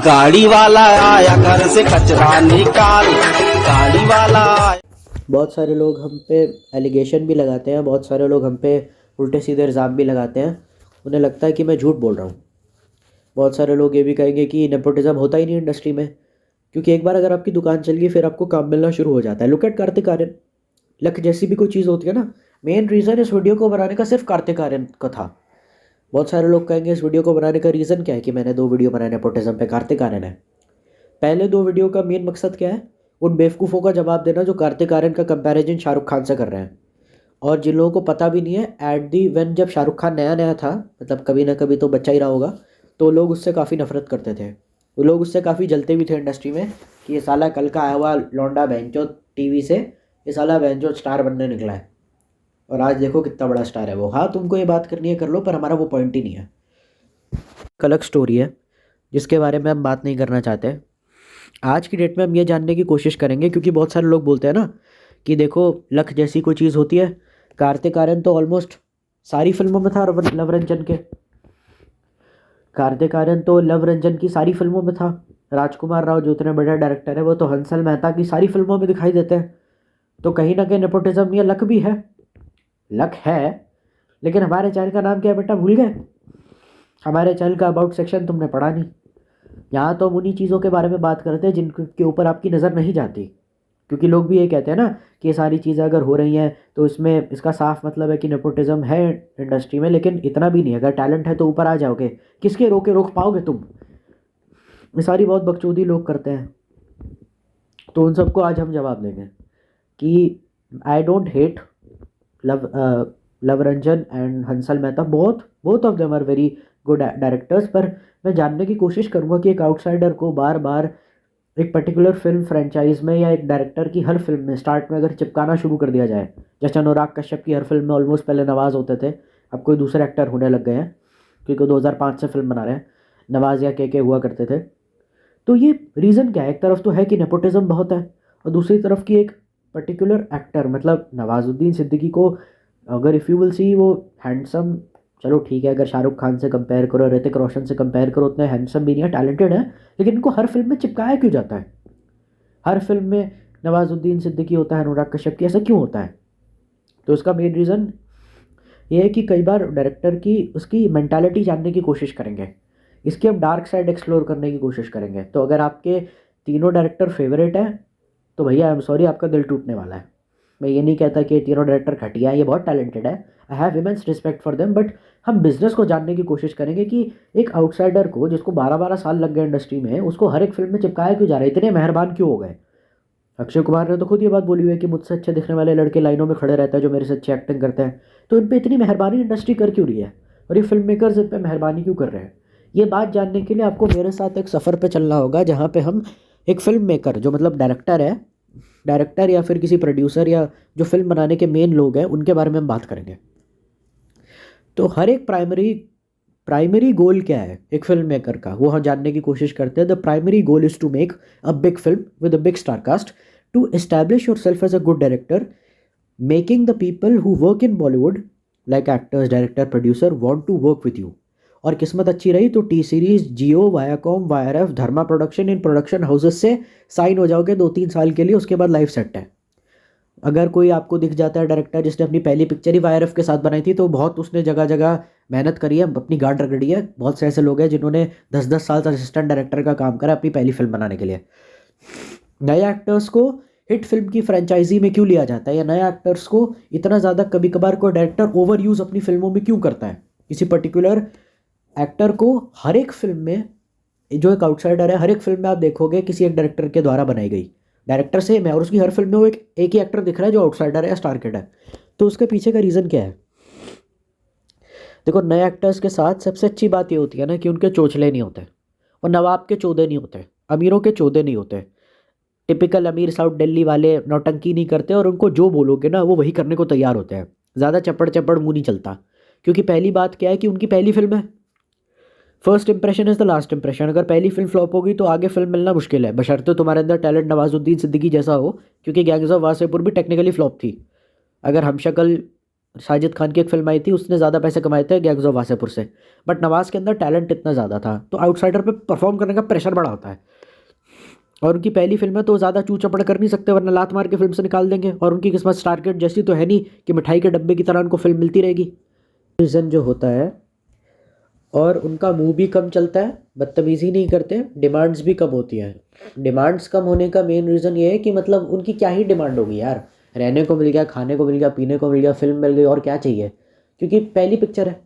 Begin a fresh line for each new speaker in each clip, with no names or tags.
गाड़ी वाला आया घर से कचरा निकाल, गाड़ी वाला आया।
बहुत सारे लोग हम पे एलिगेशन भी लगाते हैं, बहुत सारे लोग हम पे उल्टे सीधे इल्ज़ाम भी लगाते हैं। उन्हें लगता है कि मैं झूठ बोल रहा हूँ। बहुत सारे लोग ये भी कहेंगे कि नेपोटिज़म होता ही नहीं इंडस्ट्री में, क्योंकि एक बार अगर आपकी दुकान चल गई फिर आपको काम मिलना शुरू हो जाता है। Look at Kartik Aaryan. Luck जैसी भी कोई चीज़ होती है ना, मेन रीज़न इस वीडियो को बनाने का सिर्फ कार्तिक आर्यन का था। बहुत सारे लोग कहेंगे इस वीडियो को बनाने का रीज़न क्या है कि मैंने 2 वीडियो बनाए नेपोटिज़म पे, कार्तिक आर्यन है। पहले 2 वीडियो का मेन मकसद क्या है? उन बेवकूफ़ों का जवाब देना जो कार्तिक आर्यन का कंपैरिजन शाहरुख खान से कर रहे हैं। और जिन लोगों को पता भी नहीं है, एट दी व्हेन जब शाहरुख खान नया नया था, मतलब कभी ना कभी तो बच्चा ही रहा होगा, तो लोग उससे काफ़ी नफरत करते थे। वो लोग उससे काफ़ी जलते भी थे इंडस्ट्री में कि ये साला कल का आया हुआ लौंडा बहनचोद टीवी से, ये साला बहनचोद स्टार बनने निकला है। और आज देखो कितना बड़ा स्टार है वो। हाँ, तुमको ये बात करनी है कर लो, पर हमारा वो पॉइंट ही नहीं है। एक अलग स्टोरी है जिसके बारे में हम बात नहीं करना चाहते। आज की डेट में हम ये जानने की कोशिश करेंगे, क्योंकि बहुत सारे लोग बोलते हैं ना कि देखो लक जैसी कोई चीज़ होती है। कार्तिक आर्यन तो ऑलमोस्ट सारी फिल्मों में था लव रंजन के। कार्तिक आर्यन तो लव रंजन की सारी फिल्मों में था। राजकुमार राव जो इतने बड़े डायरेक्टर है, वो तो हंसल मेहता की सारी फिल्मों में दिखाई देते हैं। तो कहीं ना कहीं नेपोटिज्म या लक भी है। लक है, लेकिन हमारे चैनल का नाम क्या है बेटा, भूल गए? हमारे चैनल का अबाउट सेक्शन तुमने पढ़ा नहीं। यहाँ तो हम उन्हीं चीज़ों के बारे में बात करते हैं जिनके ऊपर आपकी नज़र नहीं जाती। क्योंकि लोग भी ये कहते हैं ना कि ये सारी चीज़ें अगर हो रही हैं तो इसमें इसका साफ मतलब है कि नेपोटिज्म है इंडस्ट्री में, लेकिन इतना भी नहीं। अगर टैलेंट है तो ऊपर आ जाओगे, किसके रोक पाओगे तुम? ये सारी बहुत बकचोदी लोग करते हैं। तो उन सबको आज हम जवाब देंगे कि I don't hate Luv Ranjan and Hansal Mehta, both of them are very good directors. पर मैं जानने की कोशिश करूँगा कि एक आउटसाइडर को बार बार एक पर्टिकुलर फिल्म फ्रेंचाइज में या एक डायरेक्टर की हर फिल्म में स्टार्ट में अगर चिपकाना शुरू कर दिया जाए, जैसे अनुराग कश्यप की हर फिल्म में ऑलमोस्ट पहले नवाज़ होते थे, अब कोई दूसरे एक्टर होने लग गए हैं क्योंकि 2005 से फिल्म बना रहे हैं। नवाज़ या के हुआ करते थे। तो ये रीज़न क्या है? एक तरफ तो है कि नेपोटिज्म बहुत है, और दूसरी तरफ की एक पर्टिकुलर एक्टर, मतलब नवाजुद्दीन सिद्दीकी को अगर इफ़ यू विल सी, वो हैंडसम, चलो ठीक है, अगर शाहरुख खान से कंपेयर करो, ऋतिक रोशन से कंपेयर करो, उतने हैंडसम भी नहीं है, टैलेंटेड है, लेकिन इनको हर फिल्म में चिपकाया क्यों जाता है? हर फिल्म में नवाजुद्दीन सिद्दीकी होता है, अनुराग कश्यप की, ऐसा क्यों होता है? तो इसका मेन रीज़न ये है कि कई बार डायरेक्टर की उसकी मेंटालिटी जानने की कोशिश करेंगे, इसकी हम डार्क साइड एक्सप्लोर करने की कोशिश करेंगे। तो अगर आपके तीनों डायरेक्टर फेवरेट हैं तो भैया आई एम सॉरी, आपका दिल टूटने वाला है। मैं ये नहीं कहता कि ये तीनों डायरेक्टर घटिया है, ये बहुत टैलेंटेड है, I have immense respect for them, but हम बिजनेस को जानने की कोशिश करेंगे कि एक आउटसाइडर को, जिसको 12-12 साल लग गए इंडस्ट्री में, उसको हर एक फिल्म में चिपकाया क्यों जा रहा है? इतने मेहरबान क्यों हो गए? अक्षय कुमार ने तो खुद ये बात बोली हुई है कि मुझसे अच्छे दिखने वाले लड़के लाइनों में खड़े रहते हैं जो मेरे से अच्छी एक्टिंग करते हैं। तो इन पर इतनी मेहरबानी इंडस्ट्री कर क्यों रही है, और ये फिल्म मेकर्स इन पर मेहरबानी क्यों कर रहे हैं? ये बात जानने के लिए आपको मेरे साथ एक सफ़र पे चलना होगा, जहाँ पे हम एक फिल्म मेकर, जो मतलब डायरेक्टर है, डायरेक्टर या फिर किसी प्रोड्यूसर या जो फिल्म बनाने के मेन लोग हैं, उनके बारे में हम बात करेंगे। तो हर एक प्राइमरी गोल क्या है एक फिल्म मेकर का, वो हम जानने की कोशिश करते हैं। The primary goal is to make a big film with a big star cast, to establish yourself as a good director, making the people who work in Bollywood like actors, director, producer want to work with you. और किस्मत अच्छी रही तो T Series, Jio, Viacom, YRF, Dharma production, इन production houses से sign हो जाओगे 2-3 साल के लिए, उसके बाद लाइफ सेट है। अगर कोई आपको दिख जाता है डायरेक्टर जिसने अपनी पहली पिक्चर ही वायरएफ के साथ बनाई थी, तो बहुत उसने जगह जगह मेहनत करी है, अपनी गांड रगड़ी है। बहुत से ऐसे लोग हैं जिन्होंने 10-10 साल तक असिस्टेंट डायरेक्टर का काम करा अपनी पहली फिल्म बनाने के लिए। नए एक्टर्स को हिट फिल्म की फ्रेंचाइजी में क्यों लिया जाता है, या नए एक्टर्स को इतना ज़्यादा कभी कभार कोई डायरेक्टर ओवर यूज़ अपनी फिल्मों में क्यों करता है? किसी पर्टिकुलर एक्टर को हर एक फिल्म में, जो एक आउटसाइडर है, हर एक फिल्म में आप देखोगे किसी एक डायरेक्टर के द्वारा बनाई गई, डायरेक्टर सेम है और उसकी हर फिल्म में वो एक ही एक्टर दिख रहा है जो आउटसाइडर है या स्टार किड है। तो उसके पीछे का रीज़न क्या है? देखो, नए एक्टर्स के साथ सबसे अच्छी बात ये होती है ना कि उनके चोचले नहीं होते, और नवाब के चौधे नहीं होते, अमीरों के चौधे नहीं होते। टिपिकल अमीर साउथ दिल्ली वाले नौटंकी नहीं करते, और उनको जो बोलोगे ना वो वही करने को तैयार होते हैं। ज़्यादा चपड़ मुँह नहीं चलता, क्योंकि पहली बात क्या है कि उनकी पहली फिल्म है। First impression is the last impression. अगर पहली फिल्म फ्लॉप होगी तो आगे फिल्म मिलना मुश्किल है, बशर्ते तुम्हारे अंदर टैलेंट नवाजुद्दीन सिद्दीकी जैसा हो, क्योंकि गैंग्स ऑफ वासेपुर भी टेक्निकली फ्लॉप थी। अगर हमशक्ल साजिद खान की एक फिल्म आई थी, उसने ज़्यादा पैसे कमाए थे गैंग्स ऑफ वासेपुर से, बट नवाज़ के अंदर टैलेंट इतना ज़्यादा था, तो आउटसाइडर पे परफॉर्म करने का प्रेशर बड़ा होता है। और उनकी पहली फिल्म है तो ज़्यादा चू चपड़ कर नहीं सकते, वरना लात मार के फिल्म से निकाल देंगे। और उनकी किस्मत स्टार किड जैसी तो है नहीं कि मिठाई के डब्बे की तरह उनको फिल्म मिलती रहेगी। रीज़न जो होता है, और उनका मुंह भी कम चलता है, बदतमीज़ी नहीं करते, डिमांड्स भी कम होती हैं। डिमांड्स कम होने का मेन रीज़न ये है कि मतलब उनकी क्या ही डिमांड होगी यार, रहने को मिल गया, खाने को मिल गया, पीने को मिल गया, फिल्म मिल गई, और क्या चाहिए, क्योंकि पहली पिक्चर है।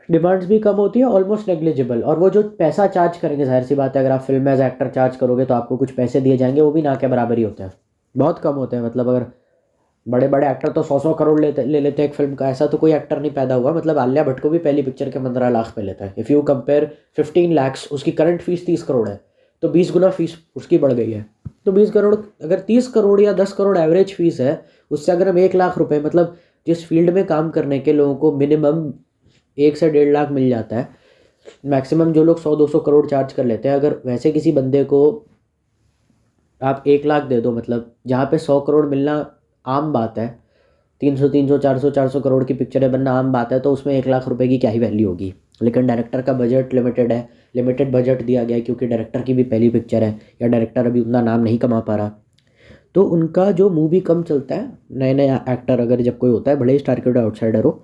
डिमांड्स भी कम होती है, ऑलमोस्ट नेग्लिजिबल। और वो जो पैसा चार्ज करेंगे, जाहिर सी बात है, अगर आप फिल्म एज एक्टर चार्ज करोगे तो आपको कुछ पैसे दिए जाएंगे, वो भी ना के बराबर ही होते हैं, बहुत कम होते हैं। मतलब अगर बड़े बड़े एक्टर तो 100 करोड़ ले लेते हैं एक फिल्म का, ऐसा तो कोई एक्टर नहीं पैदा हुआ। मतलब आलिया भट्ट को भी पहली पिक्चर के 15 लाख पे लेता है। इफ़ यू कंपेयर 15 lakhs, उसकी करंट फीस 30 करोड़ है, तो 20 गुना फीस उसकी बढ़ गई है। तो 20 करोड़, अगर 30 करोड़ या 10 करोड़ एवरेज फीस है, उससे अगर हम 1 लाख रुपए, मतलब जिस फील्ड में काम करने के लोगों को मिनिमम 1 से 1.5 लाख मिल जाता है, मैक्सिमम जो लोग 100-200 करोड़ चार्ज कर लेते हैं, अगर वैसे किसी बंदे को आप 1 लाख दे दो, मतलब जहाँ पे 100 करोड़ मिलना आम बात है, 300 400 करोड़ की पिक्चरें बनना आम बात है, तो उसमें 1 लाख रुपए की क्या ही वैल्यू होगी। लेकिन डायरेक्टर का बजट लिमिटेड है, लिमिटेड बजट दिया गया है, क्योंकि डायरेक्टर की भी पहली पिक्चर है, या डायरेक्टर अभी उतना नाम नहीं कमा पा रहा, तो उनका जो मूवी कम चलता है। नए नए एक्टर अगर जब कोई होता है, बड़े स्टार के आउटसाइडर हो,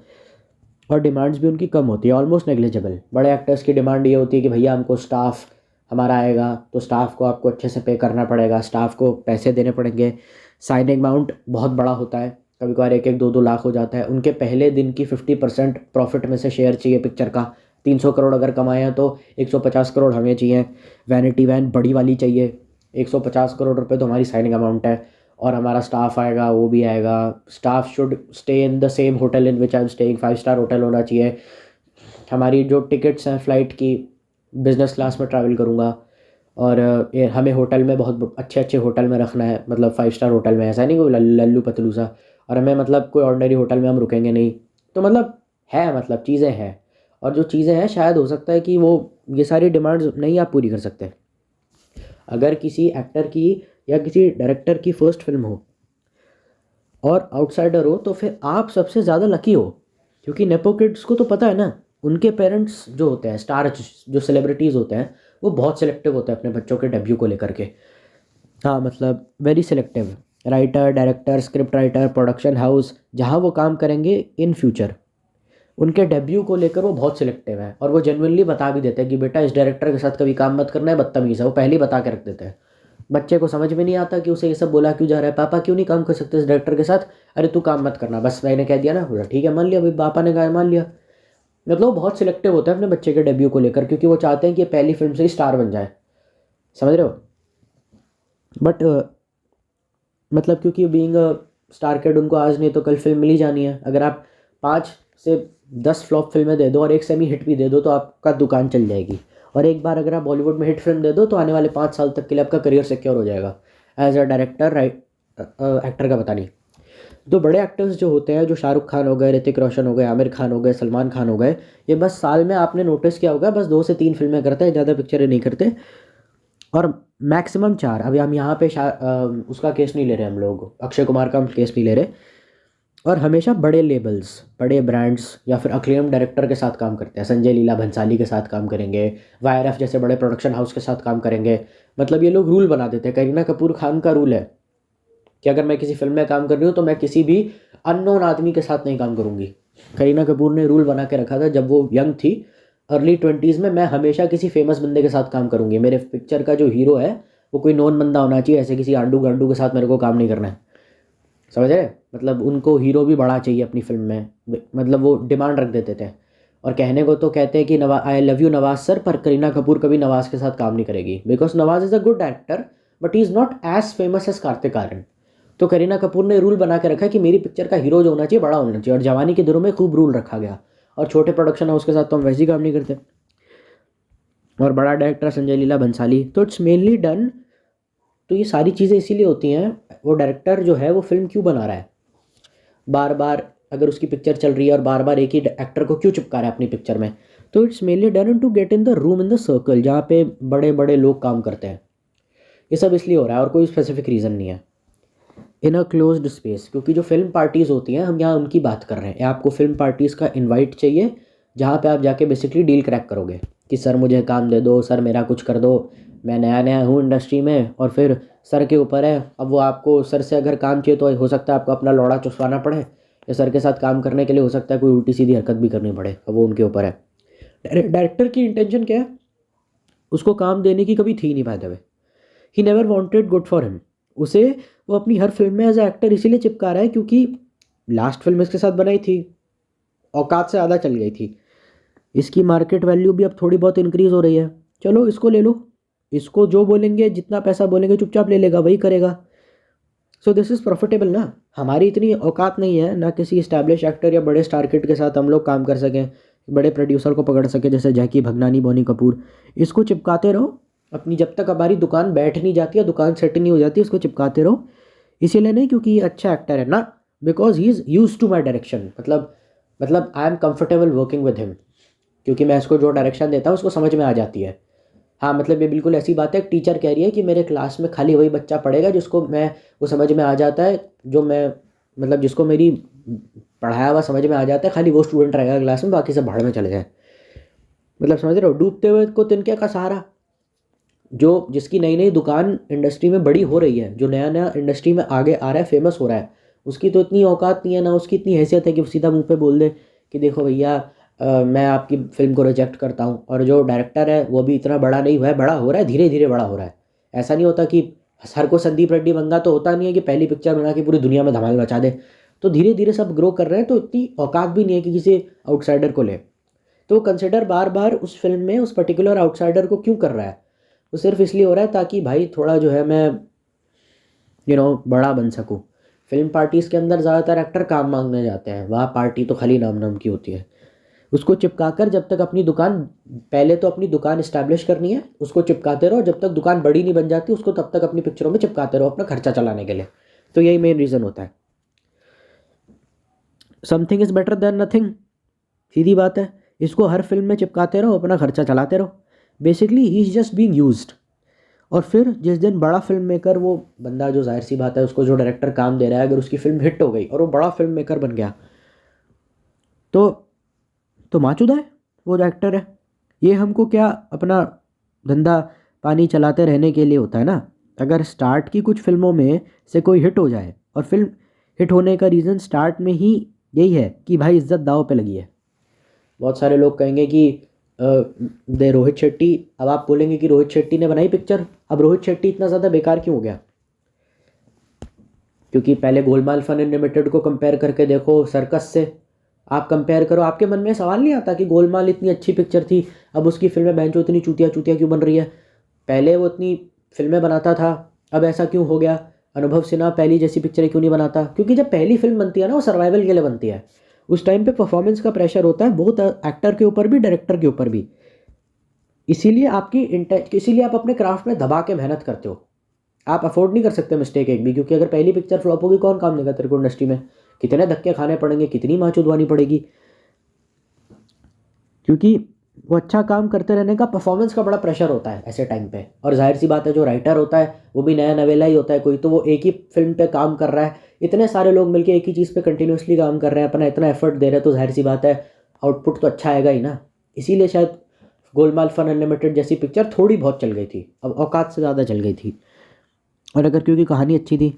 और डिमांड्स भी उनकी कम होती है, ऑलमोस्ट नेग्लिजिबल। बड़े एक्टर्स की डिमांड ये होती है कि भैया हमको स्टाफ हमारा आएगा, तो स्टाफ को आपको अच्छे से पे करना पड़ेगा, स्टाफ को पैसे देने पड़ेंगे, साइनिंग अमाउंट बहुत बड़ा होता है, कभी कभार 1-1 2-2 लाख हो जाता है। उनके पहले दिन की 50% प्रॉफिट में से शेयर चाहिए पिक्चर का। 300 करोड़ अगर कमाए हैं तो 150 करोड़ हमें चाहिए। वैनिटी वैन बड़ी वाली चाहिए, 150 करोड़ रुपए तो हमारी साइनिंग अमाउंट है। और हमारा स्टाफ आएगा, वो भी आएगा। Staff should stay in the same hotel in which I am staying, 5 star hotel होना चाहिए। हमारी जो टिकट्स हैं फ़्लाइट की, बिज़नेस क्लास में ट्रैवल करूँगा, और हमें होटल में बहुत अच्छे अच्छे होटल में रखना है, मतलब 5 स्टार होटल में, ऐसा नहीं कोई लल्लू पतलू सा। और हमें मतलब कोई ऑर्डिनरी होटल में हम रुकेंगे नहीं। तो मतलब है, मतलब चीज़ें हैं, और जो चीज़ें हैं शायद हो सकता है कि वो ये सारी डिमांड्स नहीं आप पूरी कर सकते। अगर किसी एक्टर की या किसी डायरेक्टर की फर्स्ट फिल्म हो और आउटसाइडर हो, तो फिर आप सबसे ज़्यादा लकी हो, क्योंकि नेपो किड्स को तो पता है ना, उनके पेरेंट्स जो होते हैं, स्टार जो सेलिब्रिटीज़ होते हैं, वो बहुत सिलेक्टिव होते हैं अपने बच्चों के डेब्यू को लेकर के। हाँ, मतलब very selective. Writer, director, script writer, production house, जहाँ वो काम करेंगे इन फ्यूचर, उनके डेब्यू को लेकर वो बहुत सिलेक्टिव है। और वो जेन्युइनली बता भी देते हैं कि बेटा इस डायरेक्टर के साथ कभी काम मत करना है, बदतमीज़ है। वो पहले ही बता के रख देते हैं। बच्चे को समझ में नहीं आता कि उसे ये सब बोला क्यों जा रहा है। पापा क्यों नहीं काम कर सकते इस डायरेक्टर के साथ? अरे तू काम मत करना, बस मैंने कह दिया ना, बोला ठीक है मान लिया भाई, पापा ने कहा मान लिया। मतलब वो बहुत सिलेक्टिव होता है अपने बच्चे के डेब्यू को लेकर, क्योंकि वो चाहते हैं कि ये पहली फिल्म से ही स्टार बन जाए। समझ रहे हो? बट मतलब क्योंकि बीइंग अ स्टार किड, उनको आज नहीं तो कल फिल्म मिल ही जानी है। अगर आप 5 से 10 फ्लॉप फिल्में दे दो और एक सेमी हिट भी दे दो, तो आपका दुकान चल जाएगी। और एक बार अगर आप बॉलीवुड में हिट फिल्म दे दो, तो आने वाले 5 साल तक के लिए आपका करियर सिक्योर हो जाएगा एज अ डायरेक्टर, एक्टर का पता नहीं। तो बड़े एक्टर्स जो होते हैं, जो शाहरुख खान हो गए, ऋतिक रोशन हो गए, आमिर खान हो गए, सलमान खान हो गए, ये बस साल में आपने नोटिस किया होगा, बस 2 से 3 फिल्में करते हैं, ज़्यादा पिक्चरें नहीं करते। और मैक्सिमम 4। अभी हम यहाँ पे उसका केस नहीं ले रहे, हम लोग अक्षय कुमार का केस नहीं ले रहे। और हमेशा बड़े लेबल्स, बड़े ब्रांड्स या फिर अक्लेम डायरेक्टर के साथ काम करते हैं। संजय लीला भंसाली के साथ काम करेंगे, वाईआरएफ जैसे बड़े प्रोडक्शन हाउस के साथ काम करेंगे। मतलब ये लोग रूल बना देते हैं। करीना कपूर खान का रूल है कि अगर मैं किसी फिल्म में काम कर रही हूँ तो मैं किसी भी अननोन आदमी के साथ नहीं काम करूँगी। करीना कपूर ने रूल बना के रखा था जब वो यंग थी, अर्ली 20s में, मैं हमेशा किसी फेमस बंदे के साथ काम करूँगी। मेरे पिक्चर का जो हीरो है वो कोई नॉन बंदा होना चाहिए, ऐसे किसी आंडू गांडू के साथ मेरे को काम नहीं करना है। समझ रहे? मतलब उनको हीरो भी बड़ा चाहिए अपनी फिल्म में, मतलब वो डिमांड रख देते थे। और कहने को तो कहते हैं कि I love you Nawaz sir, पर करीना कपूर कभी नवाज के साथ काम नहीं करेगी, because Nawaz is a good actor but he is not as famous as Kartik Aaryan. तो करीना कपूर ने रूल बना के रखा कि मेरी पिक्चर का हीरो जो होना चाहिए बड़ा होना चाहिए। और जवानी के दिनों में खूब रूल रखा गया। और छोटे प्रोडक्शन हाउस के साथ तो हम वैसे ही काम नहीं करते। और बड़ा डायरेक्टर संजय लीला भंसाली, तो इट्स मेनली डन। तो ये सारी चीज़ें इसीलिए होती हैं। वो डायरेक्टर जो है वो फिल्म क्यों बना रहा है, बार बार अगर उसकी पिक्चर चल रही है और बार बार एक ही एक्टर को क्यों चिपका रहा है अपनी पिक्चर में, तो it's mainly done to get in the room in the circle जहाँ पे बड़े बड़े लोग काम करते हैं। ये सब इसलिए हो रहा है और कोई स्पेसिफिक रीज़न नहीं है। इन अ क्लोज्ड स्पेस, क्योंकि जो फिल्म पार्टीज़ होती हैं हम यहाँ उनकी बात कर रहे हैं। आपको फिल्म पार्टीज़ का इनवाइट चाहिए जहाँ पे आप जाके बेसिकली डील क्रैक करोगे कि सर मुझे काम दे दो, सर मेरा कुछ कर दो, मैं नया नया हूँ इंडस्ट्री में, और फिर सर के ऊपर है। अब वो आपको सर से अगर काम चाहिए तो हो सकता है आपको अपना लौड़ा चुसवाना पड़े, या सर के साथ काम करने के लिए हो सकता है कोई उल्टी सीधी हरकत भी करनी पड़े, अब वो उनके ऊपर है। डायरेक्टर की इंटेंशन क्या है, उसको काम देने की कभी थी नहीं, by the way he never wanted good for him. उसे वो अपनी हर फिल्म में एज ए एक्टर इसीलिए चिपका रहा है क्योंकि लास्ट फिल्म इसके साथ बनाई थी, औकात से ज़्यादा चल गई थी, इसकी मार्केट वैल्यू भी अब थोड़ी बहुत इंक्रीज़ हो रही है, चलो इसको ले लो, इसको जो बोलेंगे जितना पैसा बोलेंगे चुपचाप ले लेगा, वही करेगा। सो दिस इज़ प्रॉफिटेबल ना। हमारी इतनी औकात नहीं है ना किसी इस्टेब्लिश एक्टर या बड़े स्टार किड के साथ हम लोग काम कर सकें, बड़े प्रोड्यूसर को पकड़ सके जैसे जैकी भगनानी, बोनी कपूर। इसको चिपकाते रहो अपनी, जब तक हमारी दुकान बैठ नहीं जाती या दुकान सेट नहीं हो जाती इसको चिपकाते रहो। इसीलिए नहीं क्योंकि ये अच्छा एक्टर है ना, because he is use to my direction, मतलब I am comfortable working with him, क्योंकि मैं इसको जो डायरेक्शन देता हूँ उसको समझ में आ जाती है। हाँ मतलब ये बिल्कुल ऐसी बात है, एक टीचर कह रही है कि मेरे क्लास में खाली वही बच्चा पढ़ेगा जिसको मैं वो समझ में आ जाता है, जो मैं मतलब जिसको मेरी पढ़ाया हुआ समझ में आ जाता है, खाली वो स्टूडेंट रहेगा क्लास में, बाकी सब भाड़ में चले जाए। मतलब समझ रहे हो, डूबते हुए को तिनके का सहारा। जो जिसकी नई नई दुकान इंडस्ट्री में बड़ी हो रही है, जो नया नया इंडस्ट्री में आगे आ रहा है, फेमस हो रहा है, उसकी तो इतनी औकात नहीं है ना, उसकी इतनी हैसियत है कि वो सीधा मुंह पे बोल दे कि देखो भैया मैं आपकी फ़िल्म को रिजेक्ट करता हूँ। और जो डायरेक्टर है वो भी इतना बड़ा नहीं हुआ है, बड़ा हो रहा है, धीरे धीरे बड़ा हो रहा है। ऐसा नहीं होता कि हर को संदीप रेड्डी बंगा तो होता नहीं है कि पहली पिक्चर बना के पूरी दुनिया में धमाल मचा दे। तो धीरे धीरे सब ग्रो कर रहे हैं, तो इतनी औकात भी नहीं है कि किसी आउटसाइडर को ले। तो वो कंसिडर बार बार उस फिल्म में उस पर्टिकुलर आउटसाइडर को क्यों कर रहा है, वो सिर्फ इसलिए हो रहा है ताकि भाई थोड़ा जो है मैं बड़ा बन सकूँ। फिल्म पार्टीज़ के अंदर ज़्यादातर एक्टर काम मांगने जाते हैं, वहाँ पार्टी तो खाली नाम नाम की होती है। उसको चिपका कर जब तक अपनी दुकान, पहले तो अपनी दुकान इस्टेब्लिश करनी है, उसको चिपकाते रहो, जब तक दुकान बड़ी नहीं बन जाती उसको तब तक अपनी पिक्चरों में चिपकाते रहो अपना खर्चा चलाने के लिए। तो यही मेन रीज़न होता है। Something is better than nothing, सीधी बात है। इसको हर फिल्म में चिपकाते रहो, अपना खर्चा चलाते रहो। Basically he is just being used. और फिर जिस दिन बड़ा फिल्म मेकर, वो बंदा जो जाहिर सी बात है उसको जो डायरेक्टर काम दे रहा है, अगर उसकी फिल्म हिट हो गई और वो बड़ा फिल्म मेकर बन गया तो माचुदा है वो जो एक्टर है। ये हमको क्या अपना धंधा पानी चलाते रहने के लिए होता है ना। अगर स्टार्ट की कुछ फिल्मों में से कोई हिट हो जाए, और फिल्म हिट होने का रीज़न स्टार्ट में ही यही है कि भाई इज्जत दाव पे लगी है। बहुत सारे लोग कहेंगे कि दे रोहित शेट्टी, अब आप बोलेंगे कि रोहित शेट्टी ने बनाई पिक्चर, अब रोहित शेट्टी इतना ज़्यादा बेकार क्यों हो गया? क्योंकि पहले गोलमाल फन अनलिमिटेड को कंपेयर करके देखो सर्कस से, आप कंपेयर करो, आपके मन में सवाल नहीं आता कि गोलमाल इतनी अच्छी पिक्चर थी, अब उसकी फिल्में बेंचो इतनी चूतिया चूतिया क्यों बन रही है? पहले वो इतनी फिल्में बनाता था, अब ऐसा क्यों हो गया? अनुभव सिन्हा पहली जैसी पिक्चरें क्यों नहीं बनाता? क्योंकि जब पहली फिल्म बनती है ना, वो सर्वाइवल के लिए बनती है। उस टाइम पे परफॉर्मेंस का प्रेशर होता है बहुत, एक्टर के ऊपर भी, डायरेक्टर के ऊपर भी। इसीलिए आप अपने क्राफ्ट में दबा के मेहनत करते हो। आप अफोर्ड नहीं कर सकते मिस्टेक एक भी, क्योंकि अगर पहली पिक्चर फ्लॉप होगी कौन काम देगा तेरे को इंडस्ट्री में? कितने धक्के खाने पड़ेंगे, कितनी माँ चुदवानी पड़ेगी। क्योंकि वो अच्छा काम करते रहने का, परफॉर्मेंस का बड़ा प्रेशर होता है ऐसे टाइम पे। और जाहिर सी बात है जो राइटर होता है वो भी नया नवेला ही होता है कोई, तो वो एक ही फिल्म पे काम कर रहा है, इतने सारे लोग मिलकर एक ही चीज़ पे कंटिन्यूसली काम कर रहे हैं, अपना इतना एफर्ट दे रहे हैं, तो जाहिर सी बात है आउटपुट तो अच्छा आएगा ही ना। इसीलिए शायद गोलमाल फन अनलिमिटेड जैसी पिक्चर थोड़ी बहुत चल गई थी, अब औकात से ज़्यादा चल गई थी। और अगर क्योंकि कहानी अच्छी थी,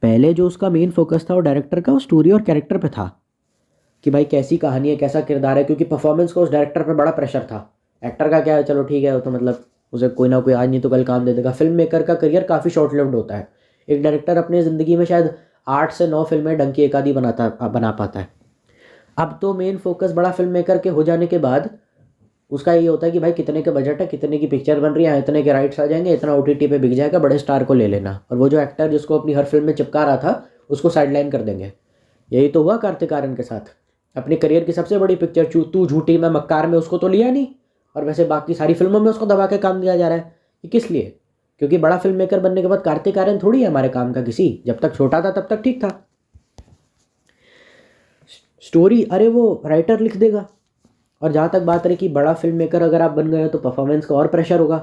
पहले जो उसका मेन फोकस था वो डायरेक्टर का, वो स्टोरी और कैरेक्टर पे था कि भाई कैसी कहानी है, कैसा किरदार है। क्योंकि परफॉर्मेंस का उस डायरेक्टर पर बड़ा प्रेशर था। एक्टर का क्या है, चलो ठीक है, वो तो मतलब उसे कोई ना कोई आज नहीं तो कल काम दे देगा। फिल्म मेकर का करियर काफ़ी शॉर्ट लिव्ड होता है। एक डायरेक्टर अपनी ज़िंदगी में शायद 8 से 9 फिल्में ढंग की एक आधी बना पाता है। अब तो मेन फोकस बड़ा फिल्म मेकर के हो जाने के बाद उसका ये होता है कि भाई कितने के बजट है, कितने की पिक्चर बन रही है, इतने के राइट्स आ जाएंगे, इतना OTT पे बिक जाएगा, बड़े स्टार को ले लेना। और वो जो एक्टर जिसको अपनी हर फिल्म में चिपका रहा था उसको साइडलाइन कर देंगे। यही तो हुआ कार्तिक आर्यन के साथ। अपने करियर की सबसे बड़ी पिक्चर तू झूठी मैं मक्कार में उसको तो लिया नहीं, और वैसे बाकी सारी फिल्मों में उसको दबा के काम दिया जा रहा है। ये किस लिए? क्योंकि बड़ा फिल्म मेकर बनने के बाद कार्तिक आर्यन थोड़ी है हमारे काम का किसी। जब तक छोटा था तब तक ठीक था। स्टोरी अरे वो राइटर लिख देगा, और जहाँ तक बात रही कि बड़ा फिल्म मेकर अगर आप बन गए हो तो परफॉर्मेंस का और प्रेशर होगा।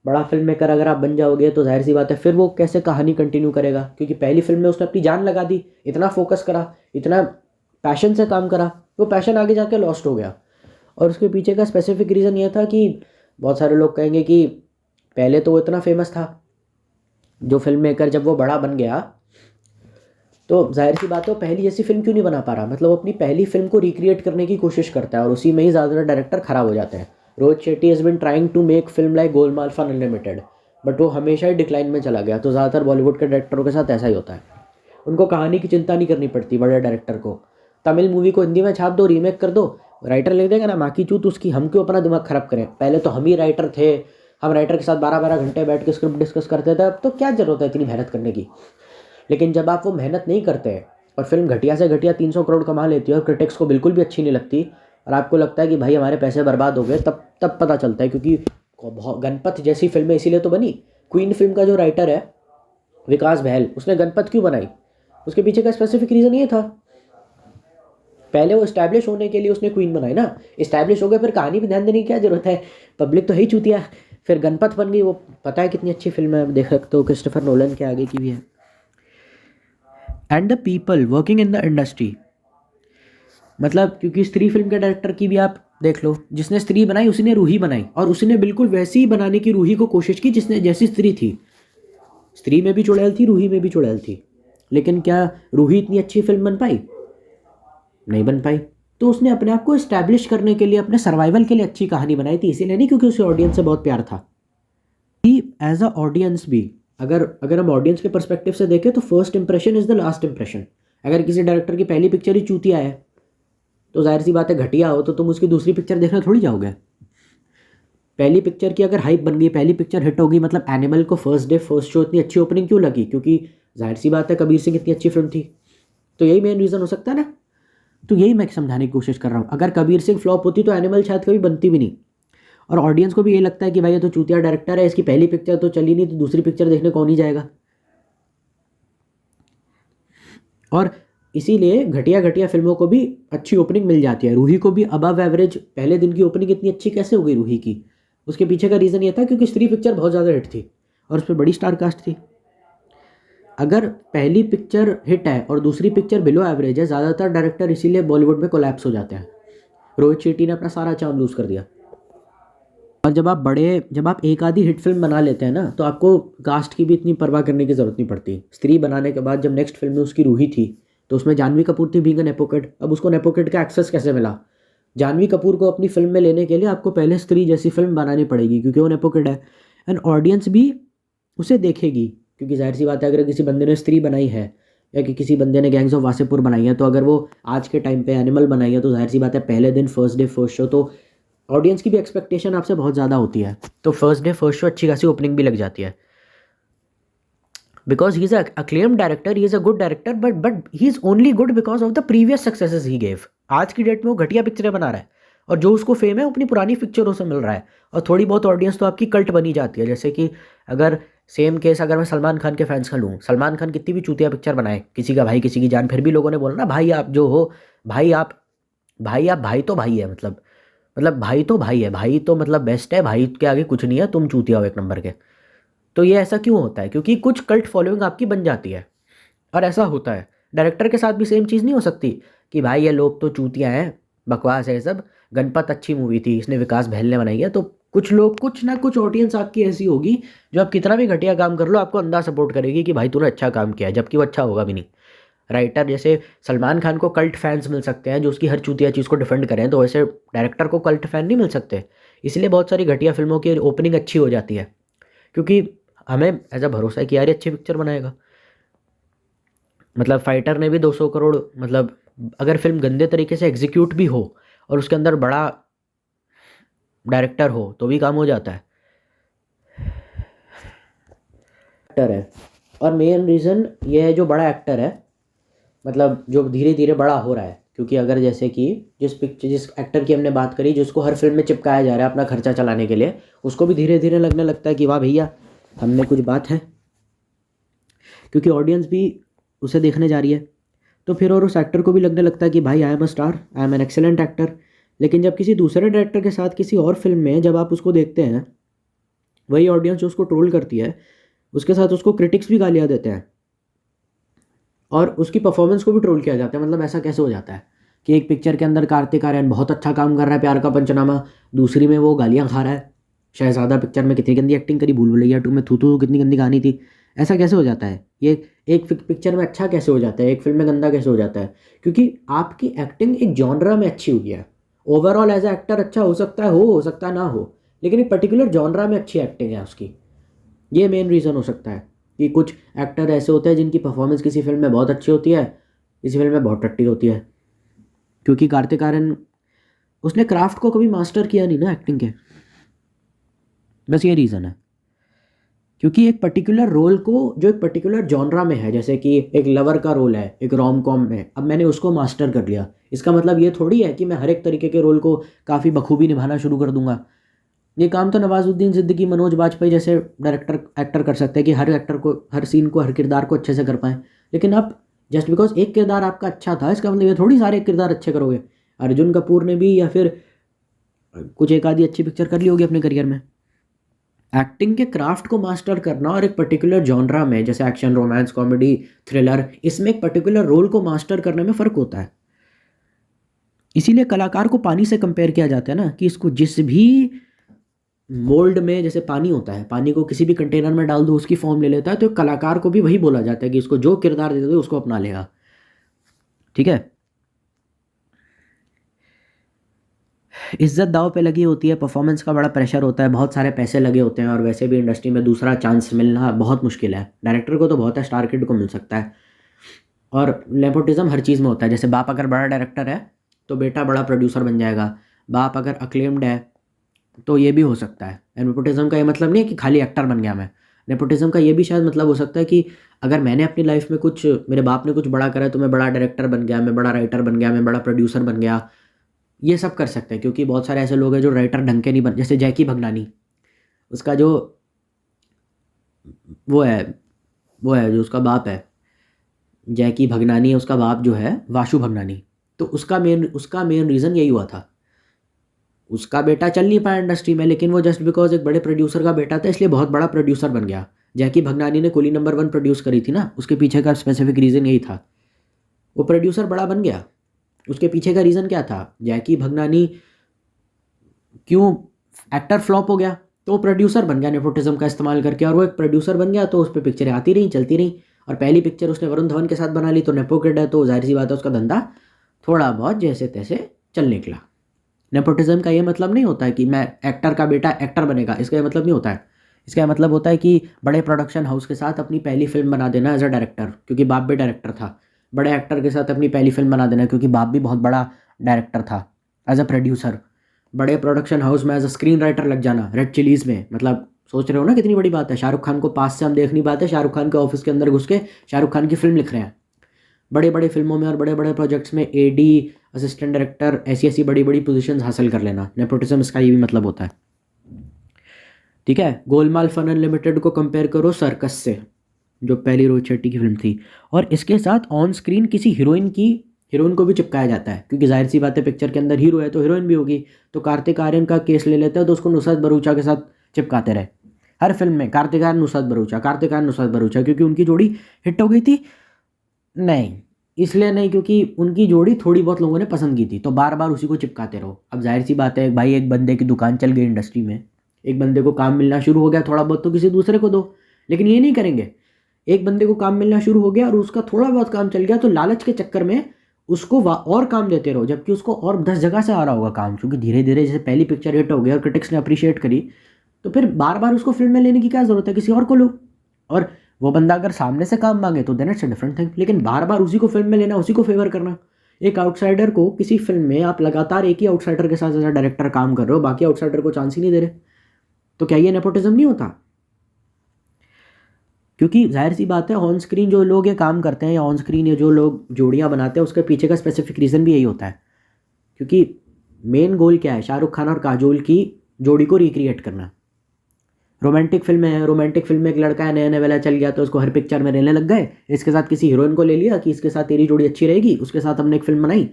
बड़ा फिल्म मेकर अगर आप बन जाओगे तो जाहिर सी बात है फिर वो कैसे कहानी कंटिन्यू करेगा, क्योंकि पहली फिल्म में उसने अपनी जान लगा दी, इतना फोकस करा, इतना पैशन से काम करा, वो पैशन आगे जाके लॉस्ट हो गया। और उसके पीछे का स्पेसिफिक रीज़न ये था कि बहुत सारे लोग कहेंगे कि पहले तो वो इतना फेमस था, जो फिल्म मेकर जब वो बड़ा बन गया तो जाहिर सी बात है वो पहली जैसी फिल्म क्यों नहीं बना पा रहा, मतलब वो अपनी पहली फिल्म को रिक्रिएट करने की कोशिश करता है और उसी में ही ज़्यादातर डायरेक्टर ख़राब हो जाते हैं। Rohit Shetty has been trying to make film like Golmaal fun unlimited, but वो हमेशा ही डिक्लाइन में चला गया। तो ज़्यादातर बॉलीवुड के डायरेक्टरों के साथ ऐसा ही होता है, उनको कहानी की चिंता नहीं करनी पड़ती। बड़े डायरेक्टर को तमिल मूवी को हिंदी में छाप दो, रीमेक कर दो, राइटर लिख देगा ना माँ की चूत उसकी, हम क्यों अपना दिमाग ख़राब करें। पहले तो हम ही राइटर थे, हम राइटर के साथ 12-12 घंटे बैठ के स्क्रिप्ट डिस्कस करते थे, अब तो क्या ज़रूरत है इतनी मेहनत करने की। लेकिन जब आप वो मेहनत नहीं करते और फिल्म घटिया से घटिया 300 करोड़ कमा लेती है और क्रिटिक्स को बिल्कुल भी अच्छी नहीं लगती और आपको लगता है कि भाई हमारे पैसे बर्बाद हो गए, तब पता चलता है। क्योंकि गणपत जैसी फिल्में इसीलिए तो बनी। क्वीन फिल्म का जो राइटर है विकास बहल, उसने गणपत क्यों बनाई, उसके पीछे का स्पेसिफिक रीज़न ये था। पहले वो इस्टेब्लिश होने के लिए उसने क्वीन बनाई ना, इस्टेब्लिश हो गए फिर कहानी भी ध्यान देने की क्या जरूरत है, पब्लिक तो है ही चूतिया। फिर गणपत बन गई, वो पता है कितनी अच्छी फिल्म है, देख सकते हो क्रिस्टोफर नोलन के आगे की भी है। And the people working in the industry, मतलब क्योंकि स्त्री फिल्म के डायरेक्टर की भी आप देख लो, जिसने स्त्री बनाई उसी ने रूही बनाई और उसने बिल्कुल वैसी ही बनाने की रूही को कोशिश की जिसने जैसी स्त्री थी। स्त्री में भी चुड़ैल थी, रूही में भी चुड़ैल थी, लेकिन क्या रूही इतनी अच्छी फिल्म बन पाई? नहीं बन पाई। तो उसने अपने आप को इस्टेब्लिश करने के लिए, अपने सर्वाइवल के लिए अच्छी कहानी बनाई थी, इसीलिए नहीं क्योंकि उसे ऑडियंस से बहुत प्यार था। एज अ ऑडियंस भी अगर हम ऑडियंस के पर्सपेक्टिव से देखें तो first impression is the last impression. अगर किसी डायरेक्टर की पहली पिक्चर ही चूतिया है तो जाहिर सी बात है घटिया हो तो तुम उसकी दूसरी पिक्चर देखने थोड़ी जाओगे। पहली पिक्चर की अगर हाइप बन गई, पहली पिक्चर हिट होगी, मतलब एनिमल को फर्स्ट डे फर्स्ट शो इतनी अच्छी ओपनिंग क्यों लगी? क्योंकि जाहिर सी बात है कबीर सिंह इतनी अच्छी फिल्म थी, तो यही मेन रीज़न हो सकता है ना। तो यही मैं समझाने की कोशिश कर रहा हूँ। अगर कबीर सिंह फ्लॉप होती तो एनिमल शायद कभी बनती भी नहीं, और ऑडियंस को भी ये लगता है कि भाई ये तो चूतिया डायरेक्टर है, इसकी पहली पिक्चर तो चली नहीं तो दूसरी पिक्चर देखने कौन ही जाएगा। और इसीलिए घटिया घटिया फिल्मों को भी अच्छी ओपनिंग मिल जाती है। रूही को भी अबव एवरेज पहले दिन की ओपनिंग इतनी अच्छी कैसे हो गई रूही की? उसके पीछे का रीज़न ये था क्योंकि स्त्री पिक्चर बहुत ज़्यादा हिट थी और उस पर बड़ी स्टार कास्ट थी। अगर पहली पिक्चर हिट है और दूसरी पिक्चर बिलो एवरेज है, ज़्यादातर डायरेक्टर इसीलिए बॉलीवुड में कोलैप्स हो जाते हैं। रोहित शेट्टी ने अपना सारा चांद लूज़ कर दिया। और जब आप एक आधी हिट फिल्म बना लेते हैं ना तो आपको कास्ट की भी इतनी परवाह करने की ज़रूरत नहीं पड़ती। स्त्री बनाने के बाद जब नेक्स्ट फिल्म में उसकी रूही थी तो उसमें जानवी कपूर थी बीइंग अ नेपोकिड। अब उसको नेपोकिड का एक्सेस कैसे मिला? जानवी कपूर को अपनी फिल्म में लेने के लिए आपको पहले स्त्री जैसी फिल्म बनानी पड़ेगी क्योंकि वो नेपोकिड है, एंड ऑडियंस भी उसे देखेगी। क्योंकि जाहिर सी बात है अगर किसी बंदे ने स्त्री बनाई है या कि किसी बंदे ने गैंग्स ऑफ वासेपुर बनाई है, तो अगर वो आज के टाइम पे एनिमल बनाई है तो जाहिर सी बात है पहले दिन फर्स्ट डे फर्स्ट शो, तो ऑडियंस की भी एक्सपेक्टेशन आपसे बहुत ज़्यादा होती है, तो फर्स्ट डे फर्स्ट शो अच्छी खासी ओपनिंग भी लग जाती है। Because he is acclaimed director, he is a good director, but he is only good because of the previous successes he gave. आज की डेट में वो घटिया पिक्चरें बना रहा है और जो उसको फेम है वो अपनी पुरानी पिक्चरों से मिल रहा है, और थोड़ी बहुत ऑडियंस तो आपकी कल्ट बनी जाती है। जैसे कि अगर सेम केस अगर मैं सलमान खान के फैंस का लूँ, सलमान खान कितनी भी चूतिया पिक्चर बनाए, किसी का भाई किसी की जान, फिर भी लोगों ने बोला ना भाई आप जो हो, भाई तो भाई है, मतलब भाई तो भाई है, भाई तो मतलब बेस्ट है, भाई के आगे कुछ नहीं है, तुम चूतिया हो एक नंबर के। तो ये ऐसा क्यों होता है? क्योंकि कुछ कल्ट फॉलोइंग आपकी बन जाती है, और ऐसा होता है डायरेक्टर के साथ भी सेम चीज़ नहीं हो सकती कि भाई ये लोग तो चूतिया हैं, बकवास है सब। गणपत अच्छी मूवी थी, इसने विकास बहल ने बनाई है, तो कुछ लोग, कुछ ना कुछ ऑडियंस आपकी ऐसी होगी जो आप कितना भी घटिया काम कर लो आपको अंधा सपोर्ट करेगी कि भाई तूने अच्छा काम किया है, जबकि वो अच्छा होगा भी नहीं। राइटर जैसे सलमान खान को कल्ट फैंस मिल सकते हैं जो उसकी हर चूतिया चीज़ को डिफेंड करें, तो वैसे डायरेक्टर को कल्ट फैन नहीं मिल सकते। इसलिए बहुत सारी घटिया फिल्मों की ओपनिंग अच्छी हो जाती है क्योंकि हमें ऐसा भरोसा है कि यार ये अच्छी पिक्चर बनाएगा। मतलब फाइटर ने भी 200 करोड़, मतलब अगर फिल्म गंदे तरीके से एग्जीक्यूट भी हो और उसके अंदर बड़ा डायरेक्टर हो तो भी काम हो जाता है। एक्टर है, और मेन रीज़न ये है जो बड़ा एक्टर है, मतलब जो धीरे धीरे बड़ा हो रहा है। क्योंकि अगर जैसे कि जिस एक्टर की हमने बात करी जिसको हर फिल्म में चिपकाया जा रहा है अपना खर्चा चलाने के लिए, उसको भी धीरे धीरे लगने लगता है कि वाह भैया हमने कुछ बात है, क्योंकि ऑडियंस भी उसे देखने जा रही है। तो फिर और उस एक्टर को भी लगने लगता है कि भाई I am a star, I am an excellent actor, लेकिन जब किसी दूसरे डायरेक्टर के साथ किसी और फिल्म में जब आप उसको देखते हैं, वही ऑडियंस जो उसको ट्रोल करती है, उसके साथ उसको क्रिटिक्स भी गालियाँ देते हैं और उसकी परफॉर्मेंस को भी ट्रोल किया जाता है। मतलब ऐसा कैसे हो जाता है कि एक पिक्चर के अंदर कार्तिक आर्यन बहुत अच्छा काम कर रहा है, प्यार का पंचनामा, दूसरी में वो गालियाँ खा रहा है। शहजादा पिक्चर में कितनी गंदी एक्टिंग करी, भूल भुलैया 2 में थू थू कितनी गंदी गानी थी। ऐसा कैसे हो जाता है? ये एक पिक्चर में अच्छा कैसे हो जाता है, एक फिल्म में गंदा कैसे हो जाता है? क्योंकि आपकी एक्टिंग एक जॉनरा में अच्छी हुई है। ओवरऑल एज ए एक्टर अच्छा हो सकता है, हो सकता है ना हो, लेकिन एक पर्टिकुलर जॉनरा में अच्छी एक्टिंग है उसकी। ये मेन रीज़न हो सकता है कि कुछ एक्टर ऐसे होते हैं जिनकी परफॉर्मेंस किसी फिल्म में बहुत अच्छी होती है, किसी फिल्म में बहुत टट्टी होती है। क्योंकि कार्तिक आर्यन उसने क्राफ्ट को कभी मास्टर किया नहीं ना एक्टिंग के, बस ये रीज़न है। क्योंकि एक पर्टिकुलर रोल को जो एक पर्टिकुलर जॉनरा में है, जैसे कि एक लवर का रोल है एक रोम कॉम में, अब मैंने उसको मास्टर कर लिया, इसका मतलब ये थोड़ी है कि मैं हर एक तरीके के रोल को काफ़ी बखूबी निभाना शुरू कर दूंगा। ये काम तो नवाजुद्दीन सिद्दीकी, मनोज बाजपेयी जैसे डायरेक्टर एक्टर कर सकते हैं कि हर एक्टर को, हर सीन को, हर किरदार को अच्छे से कर पाएँ। लेकिन आप जस्ट बिकॉज एक किरदार आपका अच्छा था, इसका मतलब ये थोड़ी सारे किरदार अच्छे करोगे। अर्जुन कपूर ने भी या फिर कुछ एक आधी अच्छी पिक्चर कर ली होगी अपने करियर में। एक्टिंग के क्राफ्ट को मास्टर करना और एक पर्टिकुलर जॉनरा में, जैसे एक्शन, रोमांस, कॉमेडी, थ्रिलर, इसमें एक पर्टिकुलर रोल को मास्टर करने में फ़र्क होता है। इसीलिए कलाकार को पानी से कंपेयर किया जाता है ना, कि इसको जिस भी मोल्ड में, जैसे पानी होता है, पानी को किसी भी कंटेनर में डाल दो उसकी फॉर्म ले लेता है, तो कलाकार को भी वही बोला जाता है कि इसको जो किरदार दे दो उसको अपना लेगा। ठीक है, इज्जत दाव पे लगी होती है, परफॉर्मेंस का बड़ा प्रेशर होता है, बहुत सारे पैसे लगे होते हैं, और वैसे भी इंडस्ट्री में दूसरा चांस मिलना बहुत मुश्किल है। डायरेक्टर को तो बहुत है, स्टार किड को मिल सकता है। और नेपोटिज्म हर चीज़ में होता है। जैसे बाप अगर बड़ा डायरेक्टर है तो बेटा बड़ा प्रोड्यूसर बन जाएगा, बाप अगर अक्लेम्ड है तो ये भी हो सकता है। नेपोटिज्म का ये मतलब नहीं है कि खाली एक्टर बन गया मैं। नेपोटिज्म का ये भी शायद मतलब हो सकता है कि अगर मैंने अपनी लाइफ में कुछ, मेरे बाप ने कुछ बड़ा करा तो मैं बड़ा डायरेक्टर बन गया, मैं बड़ा राइटर बन गया, मैं बड़ा प्रोड्यूसर बन गया। ये सब कर सकते हैं, क्योंकि बहुत सारे ऐसे लोग हैं जो राइटर ढंग के नहीं बन, जैसे जैकी भगनानी, उसका जो वो है जो उसका बाप है, जैकी भगनानी है, उसका बाप जो है वाशु भगनानी, तो उसका मेन रीज़न यही हुआ था। उसका बेटा चल नहीं पाया इंडस्ट्री में, लेकिन वो जस्ट बिकॉज एक बड़े प्रोड्यूसर का बेटा था इसलिए बहुत बड़ा प्रोड्यूसर बन गया। जैकी भगनानी ने कुली नंबर 1 प्रोड्यूस करी थी ना, उसके पीछे का स्पेसिफिक रीज़न यही था। वो प्रोड्यूसर बड़ा बन गया, उसके पीछे का रीज़न क्या था? जैकी भगनानी क्यों एक्टर फ्लॉप हो गया, तो वो प्रोड्यूसर बन गया नेपोटिज्म का इस्तेमाल करके, और वो एक प्रोड्यूसर बन गया तो उस पर पिक्चरें आती रही, चलती रही। और पहली पिक्चर उसने वरुण धवन के साथ बना ली, तो नेपो किड है तो जाहिर सी बात है उसका धंधा थोड़ा बहुत जैसे तैसे चल निकला। नेपोटिज्म का ये मतलब नहीं होता है कि मैं एक्टर का बेटा एक्टर बनेगा, इसका ये मतलब नहीं होता है। इसका ये मतलब होता है कि बड़े प्रोडक्शन हाउस के साथ अपनी पहली फिल्म बना देना एज अ डायरेक्टर, क्योंकि बाप भी डायरेक्टर था। बड़े एक्टर के साथ अपनी पहली फिल्म बना देना, क्योंकि बाप भी बहुत बड़ा डायरेक्टर था एज अ प्रोड्यूसर। बड़े प्रोडक्शन हाउस में एज अ स्क्रीन राइटर लग जाना, रेड चिलीज़ में, मतलब सोच रहे हो ना कितनी बड़ी बात है। शाहरुख खान को पास से हम देख नहीं पाते, शाहरुख खान के ऑफिस के अंदर घुस के शाहरुख खान की फिल्म लिख रहे हैं। बड़े बड़े फिल्मों में और बड़े बड़े प्रोजेक्ट्स में एडी, असिस्टेंट डायरेक्टर, ऐसी बड़ी बड़ी पोजीशंस हासिल कर लेना, नेपोटिज्म इसका ये भी मतलब होता है। ठीक है, गोलमाल फन अनलिमिटेड को कंपेयर करो सर्कस से, जो पहली रोहित शेट्टी की फिल्म थी, और इसके साथ ऑन स्क्रीन किसी हीरोइन को भी चिपकाया जाता है, क्योंकि जाहिर सी बात है पिक्चर के अंदर हीरो है तो हीरोइन भी होगी। तो कार्तिक आर्यन का केस ले लेते हैं तो उसको नुसरत भरूचा के साथ चिपकाते रहे हर फिल्म में, कार्तिक आर्यन नुसरत भरूचा, क्योंकि उनकी जोड़ी हिट हो गई थी। नहीं, इसलिए नहीं क्योंकि उनकी जोड़ी थोड़ी बहुत लोगों ने पसंद की थी, तो बार बार उसी को चिपकाते रहो। अब जाहिर सी बात है भाई, एक बंदे की दुकान चल गई इंडस्ट्री में, एक बंदे को काम मिलना शुरू हो गया, थोड़ा बहुत तो किसी दूसरे को दो। लेकिन ये नहीं करेंगे, एक बंदे को काम मिलना शुरू हो गया और उसका थोड़ा बहुत काम चल गया तो लालच के चक्कर में उसको और काम देते रहो, जबकि उसको और 10 जगह से आ रहा होगा काम। क्योंकि धीरे धीरे जैसे पहली पिक्चर हिट हो गई और क्रिटिक्स ने अप्रिशिएट करी, तो फिर बार बार उसको फिल्म में लेने की क्या ज़रूरत है, किसी और को लो। और वो बंदा अगर सामने से काम मांगे तो then it's a different thing, लेकिन बार बार उसी को फिल्म में लेना, उसी को फेवर करना। एक आउटसाइडर को किसी फिल्म में आप लगातार एक ही आउटसाइडर के साथ एज अ डायरेक्टर काम कर रहे हो, बाकी आउटसाइडर को चांस ही नहीं दे रहे, तो क्या ये नेपोटिज्म नहीं होता? क्योंकि जाहिर सी बात है ऑन स्क्रीन जो लोग ये काम करते हैं, या ऑन स्क्रीन ये जो लोग जोड़ियाँ बनाते हैं, उसके पीछे का स्पेसिफिक रीज़न भी यही होता है। क्योंकि मेन गोल क्या है? शाहरुख खान और काजोल की जोड़ी को रिक्रिएट करना। रोमांटिक फिल्म है, रोमांटिक फिल्म में एक लड़का है, नया नया वाला चल गया तो उसको हर पिक्चर में रहने लग गए, इसके साथ किसी हीरोइन को ले लिया कि इसके साथ तेरी जोड़ी अच्छी रहेगी, उसके साथ हमने एक फिल्म बनाई,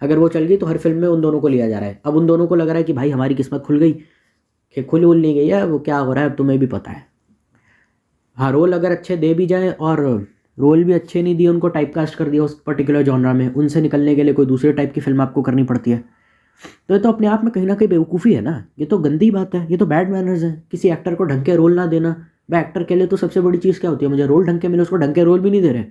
अगर वो चल गई तो हर फिल्म में उन दोनों को लिया जा रहा है। अब उन दोनों को लग रहा है कि भाई हमारी किस्मत खुल गई, कि खुल उल नहीं गई है, वो क्या हो रहा है अब तुम्हें भी पता है। हाँ, रोल अगर अच्छे दे भी जाएँ और रोल भी अच्छे नहीं दिए, उनको टाइपकास्ट कर दिया उस पर्टिकुलर जॉनरा में, उनसे निकलने के लिए कोई दूसरे टाइप की फिल्म आपको करनी पड़ती है। तो ये तो अपने आप में कहीं ना कहीं बेवकूफ़ी है ना, ये तो गंदी बात है, ये तो बैड मैनर्स है। किसी एक्टर को ढंग के रोल ना देना, भाई एक्टर के लिए तो सबसे बड़ी चीज़ क्या होती है, मुझे रोल ढंग के मिले, उसको ढंग के रोल भी नहीं दे रहे,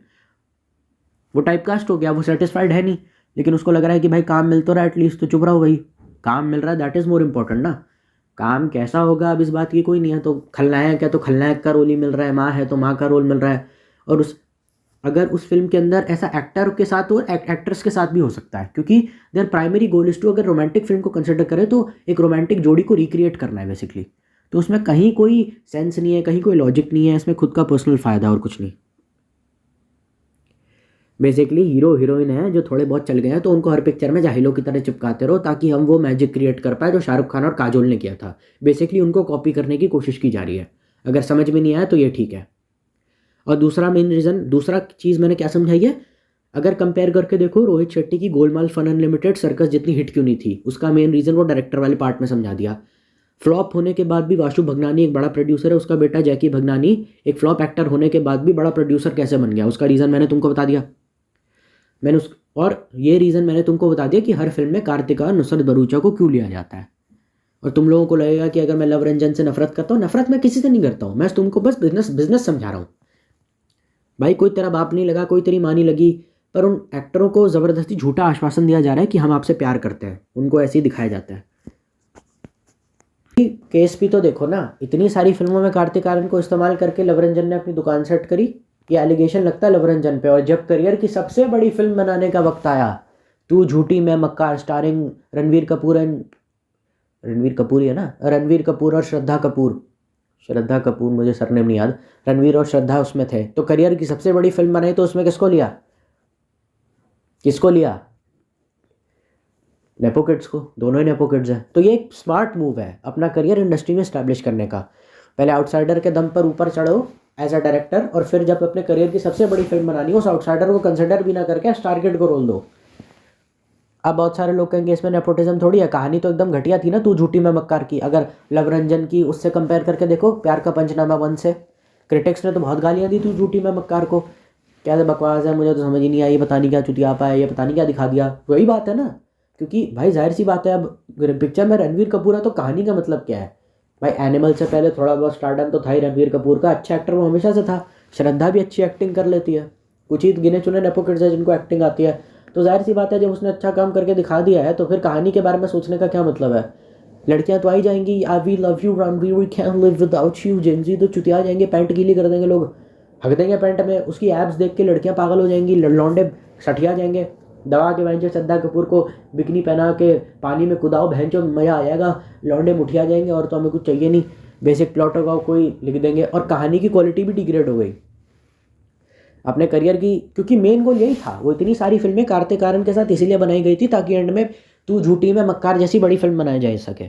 वो टाइपकास्ट हो गया, वो सेटिस्फाइड है नहीं, लेकिन उसको लग रहा है कि भाई काम मिल तो रहा है एटलीस्ट, तो चुप रहो भाई, काम मिल रहा है, दैट इज़ मोर इम्पोर्टेंट ना। काम कैसा होगा अब इस बात की कोई नहीं है, तो खलनायक है तो खलनायक का रोल ही मिल रहा है, माँ है तो माँ का रोल मिल रहा है। और अगर उस फिल्म के अंदर ऐसा एक्टर के साथ हो, एक्ट्रेस के साथ भी हो सकता है, क्योंकि their primary goal is to, अगर रोमांटिक फिल्म को कंसिडर करें तो एक रोमांटिक जोड़ी को रिक्रिएट करना है बेसिकली। तो उसमें कहीं कोई सेंस नहीं है, कहीं कोई लॉजिक नहीं है, इसमें खुद का पर्सनल फ़ायदा और कुछ नहीं। बेसिकली हीरो हीरोइन है जो थोड़े बहुत चल गए हैं, तो उनको हर पिक्चर में जाहिलों की तरह चिपकाते रहो, ताकि हम वो मैजिक क्रिएट कर पाए जो शाहरुख खान और काजोल ने किया था। बेसिकली उनको कॉपी करने की कोशिश की जा रही है। अगर समझ में नहीं आया तो ये ठीक है। और दूसरा मेन रीज़न, दूसरा चीज़ मैंने क्या समझाई है, अगर कंपेयर करके देखो रोहित शेट्टी की गोलमाल फन अनलिमिटेड सर्कस जितनी हिट क्यों नहीं थी, उसका मेन रीज़न वो डायरेक्टर वाले पार्ट में समझा दिया। फ्लॉप होने के बाद भी वाशु भगनानी एक बड़ा प्रोड्यूसर है, उसका बेटा जैकी भगनानी एक फ्लॉप एक्टर होने के बाद भी बड़ा प्रोड्यूसर कैसे बन गया, उसका रीज़न मैंने तुमको बता दिया। और ये रीज़न मैंने तुमको बता दिया कि हर फिल्म में कार्तिका और नुसरत भरूचा को क्यों लिया जाता है। और तुम लोगों को लगेगा कि अगर मैं लव रंजन से नफरत करता हूँ, नफरत मैं किसी से नहीं करता हूँ, मैं तुमको बस बिजनेस समझा रहा हूँ। भाई कोई तेरा बाप नहीं लगा, कोई तेरी माँ नहीं लगी, पर उन एक्टरों को ज़बरदस्ती झूठा आश्वासन दिया जा रहा है कि हम आपसे प्यार करते हैं, उनको ऐसे ही दिखाया जाता है। केस भी तो देखो ना, इतनी सारी फिल्मों में कार्तिक आर्यन को इस्तेमाल करके लवरंजन ने अपनी दुकान सेट करी, ये एलिगेशन लगता है लवरंजन पे। और जब करियर की सबसे बड़ी फिल्म बनाने का वक्त आया, तू झूठी मैं मक्कार स्टारिंग रणवीर कपूर एंड रणवीर कपूर ही है ना, रणवीर कपूर और श्रद्धा कपूर मुझे सरनेम नहीं याद, रणवीर और श्रद्धा उसमें थे, तो करियर की सबसे बड़ी फिल्म बनाई, तो उसमें किसको लिया? नेपो किड्स को, दोनों ही नेपो किड्स हैं। तो ये एक स्मार्ट मूव है अपना करियर इंडस्ट्री में स्टैब्लिश करने का। पहले आउटसाइडर के दम पर ऊपर चढ़ो एज अ डायरेक्टर, और फिर जब अपने करियर की सबसे बड़ी फिल्म बनानी हो, उस आउटसाइडर को कंसिडर भी ना करके स्टार किड को रोल दो। अब बहुत सारे लोग कहेंगे इसमें नेपोटिज्म थोड़ी है, कहानी तो एकदम घटिया थी ना तू झूठी मैं मक्कार की। अगर लवरंजन की उससे कंपेयर करके देखो, प्यार का पंचनामा 1 से, क्रिटिक्स ने तो बहुत गालियाँ दी तू झूठी मैं मक्कार को, क्या बकवास है, मुझे तो समझ ही नहीं आई, पता नहीं क्या चुतियापा है, ये पता नहीं क्या दिखा दिया। वही बात है ना, क्योंकि भाई जाहिर सी बात है, अब पिक्चर में रणवीर कपूर है तो कहानी का मतलब क्या है भाई। एनिमल से पहले थोड़ा बहुत स्टारडम तो था ही रणवीर कपूर का, अच्छा एक्टर वो हमेशा से था। श्रद्धा भी अच्छी एक्टिंग कर लेती है, कुछ ही गिने चुने नेपो किड्स है जिनको एक्टिंग आती है। तो जाहिर सी बात है जब उसने अच्छा काम करके दिखा दिया है, तो फिर कहानी के बारे में सोचने का क्या मतलब है। लड़कियां तो आई जाएंगी, I we love you Ranveer, we can live without you, Gen Z तो चुतिया जाएंगे, पैंट गीली कर देंगे लोग, हक देंगे पैंट में, उसकी एब्स देख के लड़कियां पागल हो जाएंगी, लौंडे सठिया जाएंगे, दबा के बहन श्रद्धा कपूर को बिकनी पहना के पानी में कुदाओ, बहन चो मज़ा आ जाएगा, लौंडे मुठिया जाएंगे, और तो हमें कुछ चाहिए नहीं, बेसिक प्लॉट होगा कोई लिख देंगे, और कहानी की क्वालिटी भी डिग्रेड हो गई अपने करियर की। क्योंकि मेन गोल यही था, वो इतनी सारी फिल्में कार्तिक आर्यन के साथ इसीलिए बनाई गई थी ताकि एंड में तू झूठी में मक्कार जैसी बड़ी फिल्म बनाई जा सके,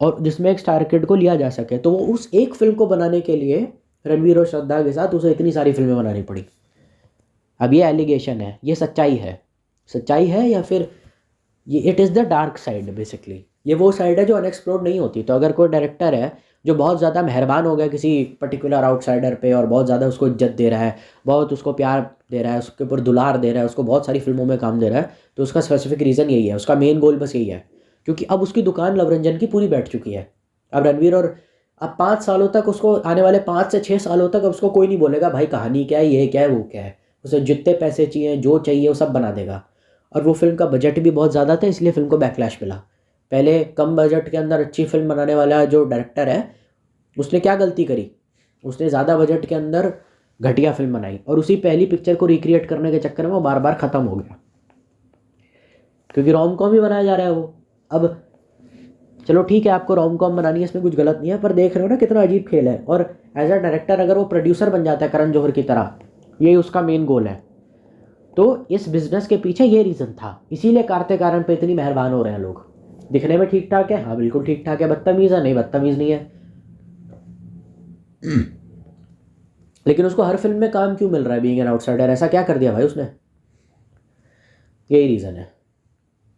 और जिसमें एक स्टार किड को लिया जा सके। तो वो उस एक फिल्म को बनाने के लिए रणवीर और श्रद्धा के साथ उसे इतनी सारी फिल्में बनानी पड़ी। अब ये एलिगेशन है, ये सच्चाई है या फिर ये it is the dark side basically, ये वो साइड है जो अनएक्सप्लोर्ड नहीं होती। तो अगर कोई डायरेक्टर है जो बहुत ज़्यादा मेहरबान हो गया किसी पर्टिकुलर आउटसाइडर पे, और बहुत ज़्यादा उसको इज्जत दे रहा है, बहुत उसको प्यार दे रहा है, उसके ऊपर दुलार दे रहा है, उसको बहुत सारी फिल्मों में काम दे रहा है, तो उसका स्पेसिफिक रीज़न यही है, उसका मेन गोल बस यही है। क्योंकि अब उसकी दुकान लवरंजन की पूरी बैठ चुकी है। अब रणवीर और अब 5 सालों तक उसको, आने वाले 5 से 6 सालों तक अब उसको कोई नहीं बोलेगा भाई कहानी क्या है, ये क्या है, वो क्या है। उसे जितने पैसे चाहिए, जो चाहिए वो सब बना देगा। और वो फिल्म का बजट भी बहुत ज़्यादा था, इसलिए फिल्म को बैकलैश मिला। पहले कम बजट के अंदर अच्छी फिल्म बनाने वाला जो डायरेक्टर है, उसने क्या गलती करी, उसने ज़्यादा बजट के अंदर घटिया फिल्म बनाई, और उसी पहली पिक्चर को रिक्रिएट करने के चक्कर में वो बार बार ख़त्म हो गया, क्योंकि रोम कॉम ही बनाया जा रहा है वो। अब चलो ठीक है, आपको रोम कॉम बनानी है, इसमें कुछ गलत नहीं है, पर देख रहे हो ना कितना अजीब खेल है। और एज अ डायरेक्टर अगर वो प्रोड्यूसर बन जाता है करण जौहर की तरह, यही उसका मेन गोल है, तो इस बिजनेस के पीछे ये रीज़न था। इसीलिए कार्तिक आर्यन पे इतनी मेहरबान हो रहे हैं लोग। दिखने में ठीक ठाक है, हाँ बिल्कुल ठीक ठाक है, बदतमीज़ है, नहीं बदतमीज़ नहीं है, लेकिन उसको हर फिल्म में काम क्यों मिल रहा है बीइंग एन आउटसाइडर, ऐसा क्या कर दिया भाई उसने, यही रीज़न है।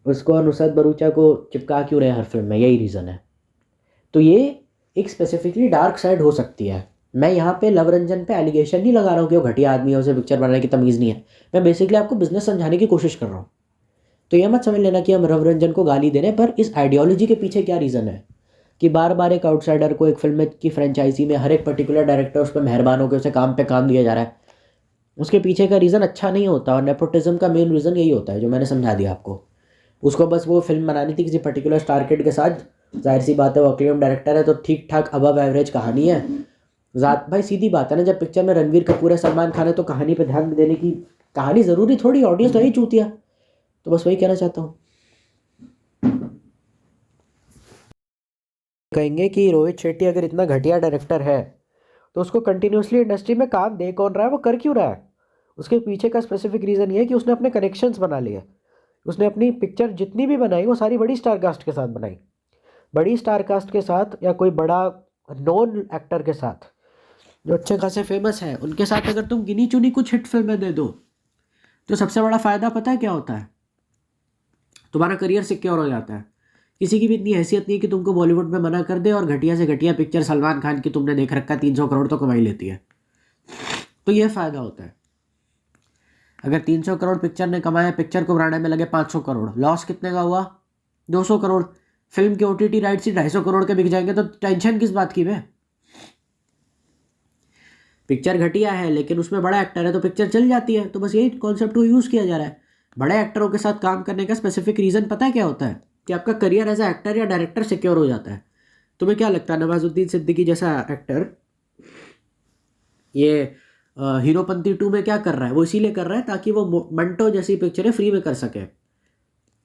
उसको और नुसरत भरूचा को चिपका क्यों रहे हर फिल्म में, यही रीज़न है। तो ये एक स्पेसिफिकली डार्क साइड हो सकती है। मैं यहाँ पे लव रंजन पे एलिगेशन नहीं लगा रहा हूँ कि वो घटिया आदमी है, उसे पिक्चर बनाने की तमीज़ नहीं है। मैं बेसिकली आपको बिजनेस समझाने की कोशिश कर रहा हूँ। तो ये मत समझ लेना कि हम लव रंजन को गाली दे रहे हैं, पर इस आइडियोलॉजी के पीछे क्या रीज़न है कि बार बार एक आउटसाइडर को एक फिल्म की फ्रेंचाइजी में हर एक पर्टिकुलर डायरेक्टर उस पर मेहरबान होकर उसे काम पे काम दिया जा रहा है। उसके पीछे का रीज़न अच्छा नहीं होता, और नेपोटिज्म का मेन रीज़न यही होता है जो मैंने समझा दिया आपको। उसको बस वो फिल्म बनानी थी किसी पर्टिकुलर स्टार किड के साथ, जाहिर सी बात है वो अक्लेम डायरेक्टर है तो ठीक ठाक अबव एवरेज कहानी है। ज़ात भाई सीधी बात है ना, जब पिक्चर में रणवीर कपूर है, सलमान खान है, तो कहानी पे ध्यान देने की, कहानी ज़रूरी थोड़ी, ऑडियंस वही चूतिया। तो बस वही कहना चाहता हूँ। कहेंगे कि रोहित शेट्टी अगर इतना घटिया डायरेक्टर है तो उसको कंटिन्यूसली इंडस्ट्री में काम दे कौन रहा है, वो कर क्यों रहा है? उसके पीछे का स्पेसिफिक रीज़न ये है कि उसने अपने कनेक्शंस बना लिए। उसने अपनी पिक्चर जितनी भी बनाई वो सारी बड़ी स्टार कास्ट के साथ बनाई, बड़ी स्टार कास्ट के साथ, या कोई बड़ा नॉन एक्टर के साथ जो अच्छे खासे फेमस है उनके साथ अगर तुम गिनी चुनी कुछ हिट फिल्में दे दो तो सबसे बड़ा फ़ायदा पता है क्या होता है? तुम्हारा करियर सिक्योर हो जाता है। किसी की भी इतनी हैसियत नहीं है कि तुमको बॉलीवुड में मना कर दे, और घटिया से घटिया पिक्चर सलमान खान की तुमने देख रखा 300 करोड़ तो कमाई लेती है। तो ये फ़ायदा होता है। अगर 300 करोड़ पिक्चर ने कमाया, पिक्चर को बनाने में लगे 500 करोड़, लॉस कितने का हुआ? 200 करोड़। फिल्म के OTT राइट्स ही 250 करोड़ के बिक जाएंगे, तो टेंशन किस बात की बे? पिक्चर घटिया है लेकिन उसमें बड़ा एक्टर है तो पिक्चर चल जाती है। तो बस यही कॉन्सेप्ट को यूज़ किया जा रहा है। बड़े एक्टरों के साथ काम करने का स्पेसिफिक रीज़न पता है क्या होता है? कि आपका करियर एज अ एक्टर या डायरेक्टर सिक्योर हो जाता है। तुम्हें क्या लगता है नवाजुद्दीन सिद्दीकी जैसा एक्टर ये हीरोपंती 2 में क्या कर रहा है? वो इसीलिए कर रहा है ताकि वो मंटो जैसी पिक्चरें फ्री में कर सके।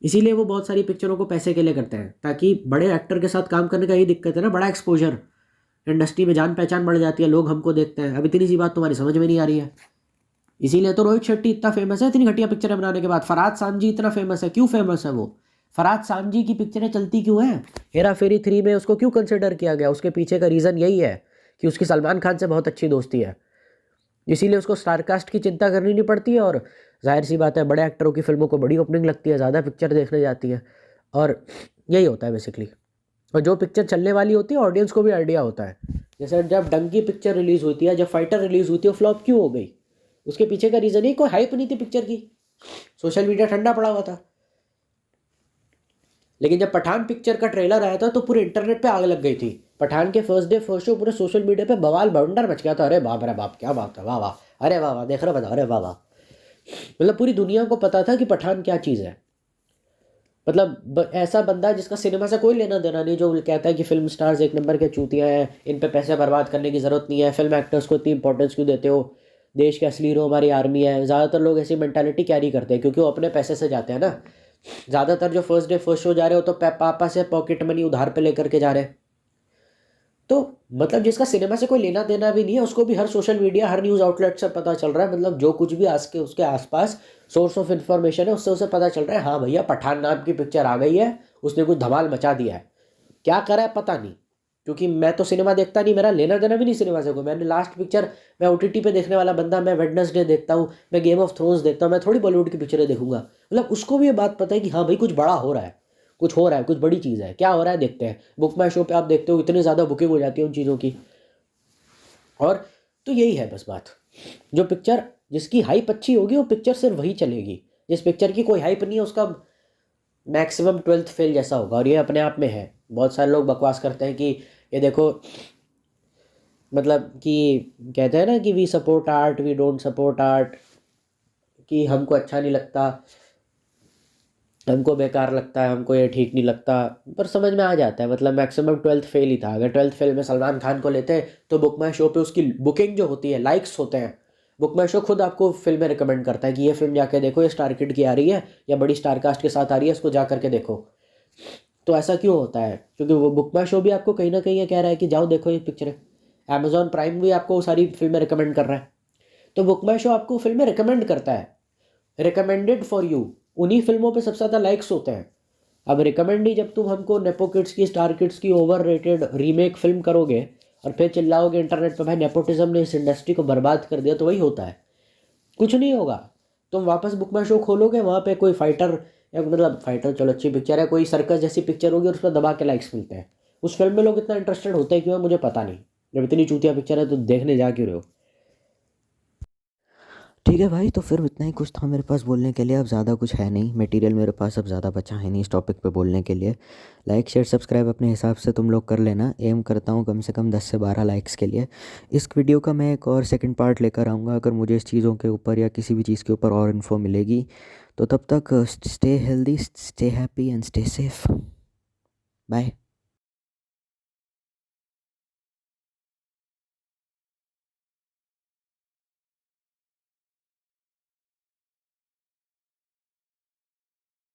इसीलिए वो बहुत सारी पिक्चरों को पैसे के लिए करते हैं, ताकि बड़े एक्टर के साथ काम करने का यही दिक्कत है ना, बड़ा एक्सपोजर, इंडस्ट्री में जान पहचान बढ़ जाती है, लोग हमको देखते हैं। अब इतनी सी बात तुम्हारी समझ में नहीं आ रही है। इसीलिए तो रोहित शेट्टी इतना फेमस है, इतनी घटिया पिक्चरें बनाने के बाद। फरहाद सामजी इतना फेमस है, क्यों फेमस है वो? फरहाद सामजी की पिक्चरें चलती क्यों हैं? हेरा फेरी 3 में उसको क्यों कंसिडर किया गया? उसके पीछे का रीज़न यही है कि उसकी सलमान खान से बहुत अच्छी दोस्ती है, इसीलिए उसको स्टारकास्ट की चिंता करनी नहीं पड़ती है। और जाहिर सी बात है बड़े एक्टरों की फिल्मों को बड़ी ओपनिंग लगती है, ज़्यादा पिक्चर देखने जाती है, और यही होता है बेसिकली। और जो पिक्चर चलने वाली होती है ऑडियंस को भी आइडिया होता है। जैसे जब डंकी पिक्चर रिलीज़ हुई थी या जब फाइटर रिलीज़ हुई थी, वो फ्लॉप क्यों हो गई? उसके पीछे का रीज़न ही कोई हाइप नहीं थी पिक्चर की, सोशल मीडिया ठंडा पड़ा हुआ था। लेकिन जब पठान पिक्चर का ट्रेलर आया था तो पूरे इंटरनेट पे आग लग गई थी। पठान के फर्स्ट डे फर्स्ट शो पूरे सोशल मीडिया पे बवाल भंडार मच गया था। अरे बाप रे बाप, क्या बात है, वाह वाह, अरे वाह वाह, देख रहे बता, अरे वाह वाह। मतलब पूरी दुनिया को पता था कि पठान क्या चीज़ है। मतलब ऐसा बंदा जिसका सिनेमा से कोई लेना देना नहीं, जो कहता है कि फिल्म स्टार्स एक नंबर के चूतियाँ हैं, इन पे पैसे बर्बाद करने की ज़रूरत नहीं है, फिल्म एक्टर्स को इतनी इंपॉर्टेंस क्यों देते हो, देश के असली हीरो हमारी आर्मी है। ज़्यादातर लोग ऐसी मेंटालिटी कैरी करते हैं क्योंकि वो अपने पैसे से जाते हैं ना। ज़्यादातर जो फर्स्ट डे फर्स्ट शो जा रहे हो तो पापा से पॉकेट मनी उधार पे लेकर के जा रहे हैं। तो मतलब जिसका सिनेमा से कोई लेना देना भी नहीं है, उसको भी हर सोशल मीडिया, हर न्यूज़ आउटलेट से पता चल रहा है। मतलब जो कुछ भी आज के उसके आसपास सोर्स ऑफ इन्फॉर्मेशन है उससे उसे पता चल रहा है, हाँ भैया पठान नाम की पिक्चर आ गई है, उसने कुछ धमाल मचा दिया है। क्या करा है पता नहीं, क्योंकि मैं तो सिनेमा देखता नहीं, मेरा लेना देना भी नहीं सिनेमा से। को मैंने लास्ट पिक्चर, मैं OTT पे देखने वाला बंदा, मैं वेडनेसडे देखता हूँ, मैं गेम ऑफ थ्रोन्स देखता हूँ, मैं थोड़ी बॉलीवुड की पिक्चरें देखूंगा। मतलब उसको भी ये बात पता है कि हाँ भाई कुछ बड़ा हो रहा है, कुछ हो रहा है, कुछ बड़ी चीज़ है, क्या हो रहा है देखते हैं। बुक माई शो पे आप देखते हो इतनी ज़्यादा बुकिंग हो जाती है उन चीज़ों की। और तो यही है बस बात, जो पिक्चर जिसकी हाइप अच्छी होगी वो पिक्चर सिर्फ वही चलेगी। जिस पिक्चर की कोई हाइप नहीं है उसका मैक्सिमम 12th फेल जैसा होगा। और ये अपने आप में है। बहुत सारे लोग बकवास करते हैं कि ये देखो, मतलब कि कहते हैं ना कि we support art, we don't support art, कि हमको अच्छा नहीं लगता, हमको बेकार लगता है, हमको ये ठीक नहीं लगता। पर समझ में आ जाता है, मतलब मैक्सिमम 12th फेल ही था। अगर 12th फेल में सलमान खान को लेते तो बुक माई शो पे उसकी बुकिंग जो होती है, लाइक्स होते हैं, बुक माई शो खुद आपको फिल्में रिकमेंड करता है कि ये फिल्म जाके देखो, ये स्टार किड की आ रही है या बड़ी स्टार कास्ट के साथ आ रही है, इसको जा करके देखो। तो ऐसा क्यों होता है? क्योंकि वो बुक माई शो भी आपको कहीं ना कहीं ये कह रहा है कि जाओ देखो ये पिक्चर है। अमेजॉन प्राइम भी आपको सारी फिल्में रिकमेंड कर रहा है। तो बुक माई शो आपको फिल्में रिकमेंड करता है, रिकमेंडेड फॉर यू। उन्हीं फिल्मों पे सबसे ज़्यादा लाइक्स होते हैं। अब रिकमेंड ही जब तुम हमको नेपो किड्स की, स्टार किड्स की ओवर रेटेड रीमेक फिल्म करोगे और फिर चिल्लाओगे इंटरनेट पर भाई नेपोटिज्म ने इस इंडस्ट्री को बर्बाद कर दिया, तो वही होता है, कुछ नहीं होगा। तुम वापस बुक माई शो खोलोगे, वहाँ पे कोई फाइटर एक मतलब फाइटर चलो अच्छी पिक्चर है, कोई सर्कस जैसी पिक्चर होगी और उस पर दबा के लाइक्स मिलते हैं, उस फिल्म में लोग इतना इंटरेस्टेड होते हैं क्यों है मुझे पता नहीं। जब इतनी चूतिया पिक्चर है तो देखने जा क्यों रहे हो।
ठीक है भाई, तो फिर इतना ही कुछ था मेरे पास बोलने के लिए। अब ज़्यादा कुछ है नहीं, मटेरियल मेरे पास अब ज़्यादा बचा है नहीं इस टॉपिक पे बोलने के लिए। लाइक शेयर सब्सक्राइब अपने हिसाब से तुम लोग कर लेना। एम करता हूँ कम से कम 10 से 12 लाइक्स के लिए। इस वीडियो का मैं एक और सेकंड पार्ट लेकर आऊँगा अगर मुझे इस चीज़ों के ऊपर या किसी भी चीज़ के ऊपर और इन्फो मिलेगी। तो तब तक stay healthy, stay happy and stay safe. Bye.